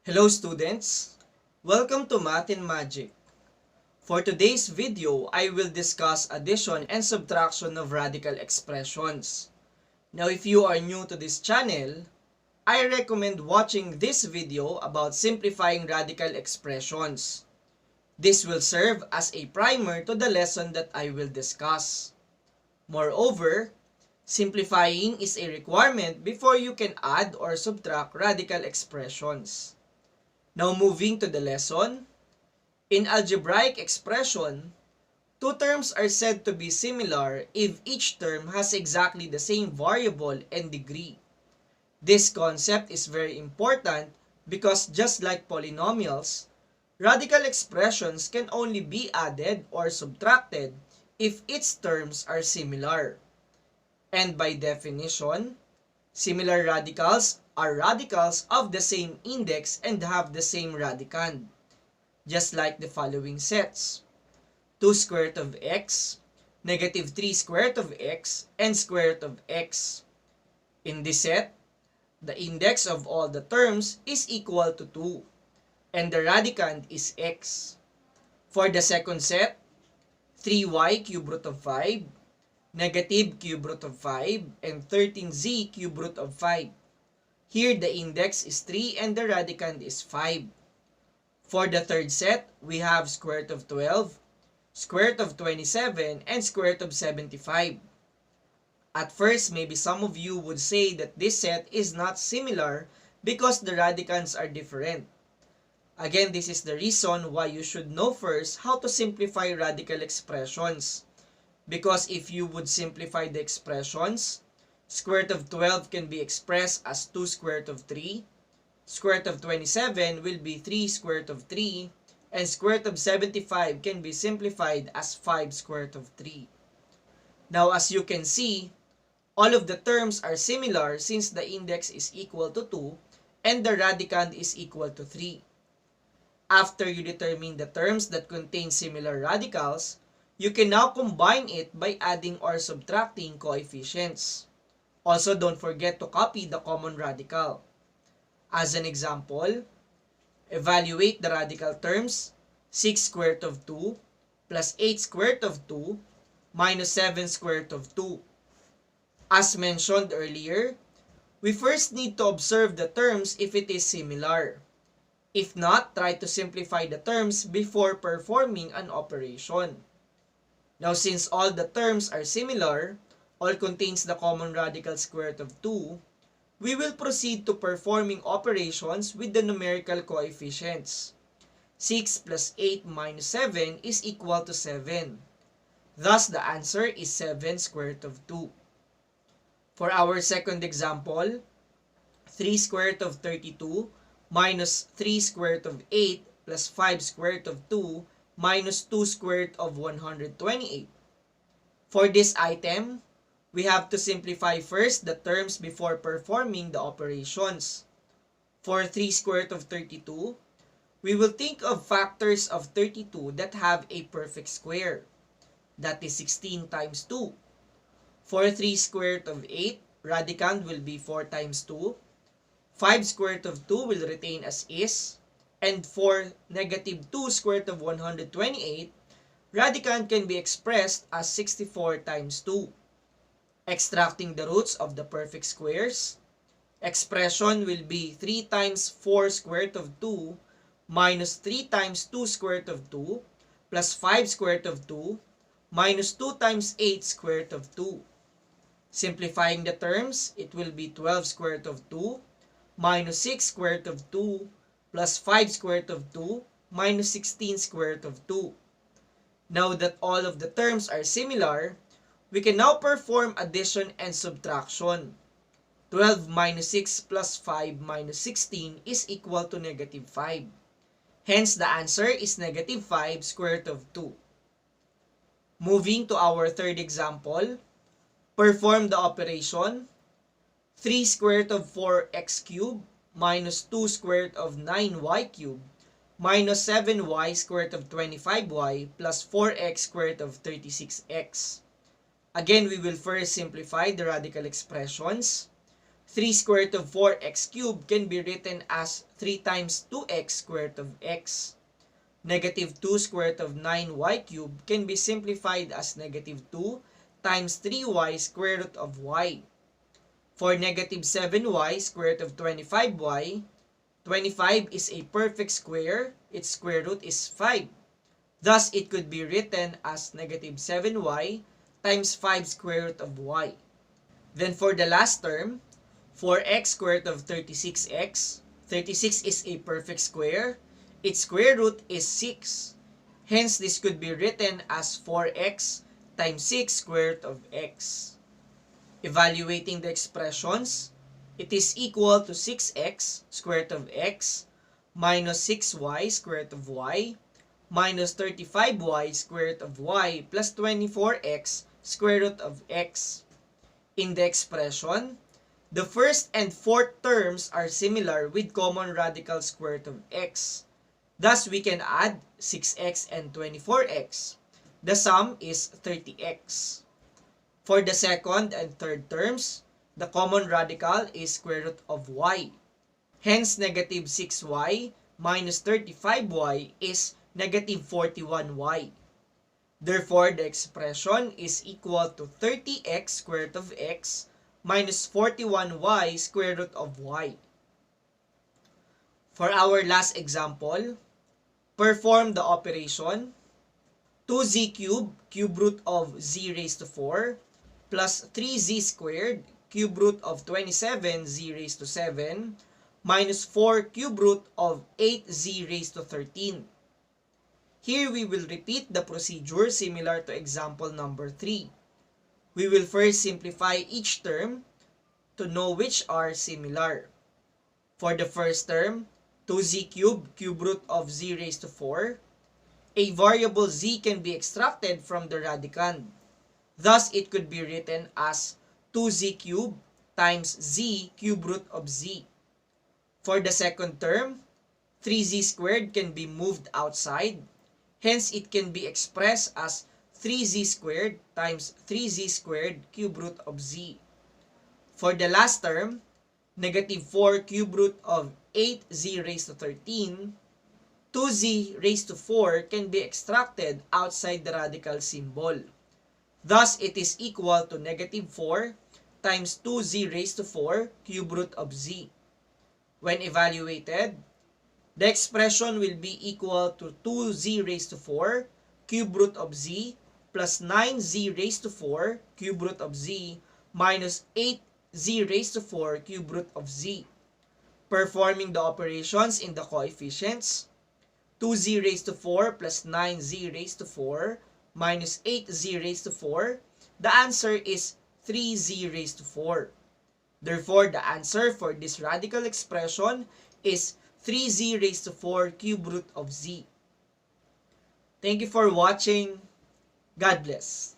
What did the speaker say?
Hello students! Welcome to Math&Magic. For today's video, I will discuss addition and subtraction of radical expressions. Now if you are new to this channel, I recommend watching this video about simplifying radical expressions. This will serve as a primer to the lesson that I will discuss. Moreover, simplifying is a requirement before you can add or subtract radical expressions. Now moving to the lesson, in algebraic expression, two terms are said to be similar if each term has exactly the same variable and degree. This concept is very important because just like polynomials, radical expressions can only be added or subtracted if its terms are similar. And by definition, similar radicals are radicals of the same index and have the same radicand, just like the following sets: 2 square root of x, negative 3 square root of x, and square root of x. In this set, the index of all the terms is equal to 2, and the radicand is x. For the second set, 3y cube root of 5, negative cube root of 5, and 13z cube root of 5. Here the index is 3 and the radicand is 5. For the third set, we have square root of 12, square root of 27, and square root of 75. At first, maybe some of you would say that this set is not similar because the radicands are different. Again, this is the reason why you should know first how to simplify radical expressions. Because if you would simplify the expressions, square root of 12 can be expressed as 2 square root of 3, square root of 27 will be 3 square root of 3, and square root of 75 can be simplified as 5 square root of 3. Now as you can see, all of the terms are similar since the index is equal to 2 and the radicand is equal to 3. After you determine the terms that contain similar radicals, you can now combine it by adding or subtracting coefficients. Also, don't forget to copy the common radical. As an example, evaluate the radical terms 6 square root of 2 plus 8 square root of 2 minus 7 square root of 2. As mentioned earlier, we first need to observe the terms if it is similar. If not, try to simplify the terms before performing an operation. Now since all the terms are similar, all contains the common radical square root of 2, we will proceed to performing operations with the numerical coefficients. 6 plus 8 minus 7 is equal to 7. Thus, the answer is 7 square root of 2. For our second example, 3 square root of 32 minus 3 square root of 8 plus 5 square root of 2 minus 2 square root of 128. For this item, we have to simplify first the terms before performing the operations. For 3 square root of 32, we will think of factors of 32 that have a perfect square. That is 16 times 2. For 3 square root of 8, radicand will be 4 times 2. 5 square root of 2 will retain as is. And for negative 2 square root of 128, radicand can be expressed as 64 times 2. Extracting the roots of the perfect squares, expression will be 3 times 4 square root of 2 minus 3 times 2 square root of 2 plus 5 square root of 2 minus 2 times 8 square root of 2. Simplifying the terms, it will be 12 square root of 2 minus 6 square root of 2 plus 5 square root of 2 minus 16 square root of 2. Now that all of the terms are similar, we can now perform addition and subtraction. 12 minus 6 plus 5 minus 16 is equal to negative 5. Hence, the answer is negative 5 square root of 2. Moving to our third example, perform the operation 3 square root of 4x cubed minus 2 square root of 9y cubed minus 7y square root of 25y plus 4x square root of 36x. Again, we will first simplify the radical expressions. 3 square root of 4x cubed can be written as 3 times 2x square root of x. Negative 2 square root of 9y cubed can be simplified as negative 2 times 3y square root of y. For negative 7y square root of 25y, 25 is a perfect square, its square root is 5. Thus, it could be written as negative 7y times 5 square root of y. Then for the last term, 4x square root of 36x, 36 is a perfect square, its square root is 6. Hence, this could be written as 4x times 6 square root of x. Evaluating the expressions, it is equal to 6x square root of x minus 6y square root of y minus 35y square root of y plus 24x square root of x. In the expression, the first and fourth terms are similar with common radical square root of x. Thus, we can add 6x and 24x. The sum is 30x. For the second and third terms, the common radical is square root of y. Hence, negative 6y minus 35y is negative 41y. Therefore, the expression is equal to 30x square root of x minus 41y square root of y. For our last example, perform the operation 2z cubed cube root of z raised to 4 plus 3z squared cube root of 27z raised to 7 minus 4 cube root of 8z raised to 13. Here we will repeat the procedure similar to example number 3. We will first simplify each term to know which are similar. For the first term, 2z cubed cube root of z raised to 4, a variable z can be extracted from the radicand. Thus, it could be written as 2z cubed times z cube root of z. For the second term, 3z squared can be moved outside. Hence, it can be expressed as 3z squared times 3z squared cube root of z. For the last term, negative 4 cube root of 8z raised to 13, 2z raised to 4 can be extracted outside the radical symbol. Thus, it is equal to negative 4 times 2z raised to 4 cube root of z. When evaluated, the expression will be equal to 2z raised to 4 cube root of z plus 9z raised to 4 cube root of z minus 8z raised to 4 cube root of z. Performing the operations in the coefficients, 2z raised to 4 plus 9z raised to 4 minus 8z raised to 4, the answer is 3z raised to 4. Therefore, the answer for this radical expression is 3z raised to 4 cube root of z. Thank you for watching. God bless.